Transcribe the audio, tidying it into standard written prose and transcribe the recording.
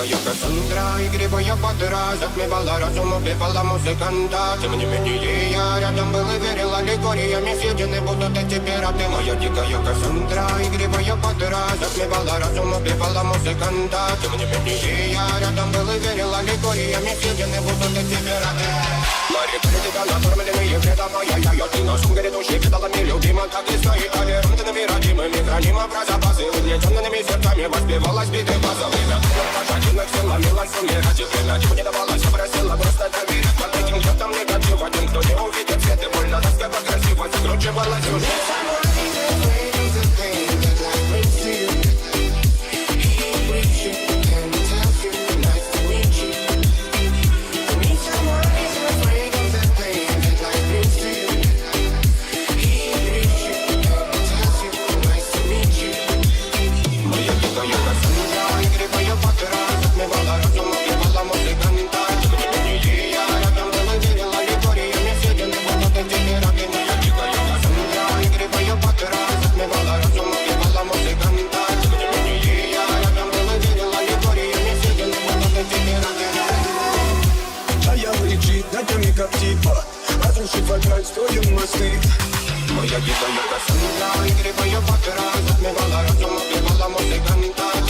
дикая Кассандра, игривая подра, затмевала разум, убивала музыканта. Тем не менее я рядом был и верил аллегориями, съедены будут эти пираты. Моя дикая Кассандра, игривая подра, затмевала разум, убивала музыканта. Тем не менее я рядом был и верил аллегориями, съедены будут эти пираты. Мари критика, накормленные вредом, моя ты нашим грядущий кидалами любима, как и свои толерантными родимыми, хранима про запасы, угнетенными сердцами воспевалась биты базовыми. Пожадинных сил ломилась умирать, и передачу не давалась, просила просто доверять. Под этим чертом негатив, один, кто не увидит свет, и больно тоска по красиво закручивалась сюжет. Разрушить вокруг строим мосты. Моя дикая Кассандра, игривая подра, затмевала разум, убивала музыканта.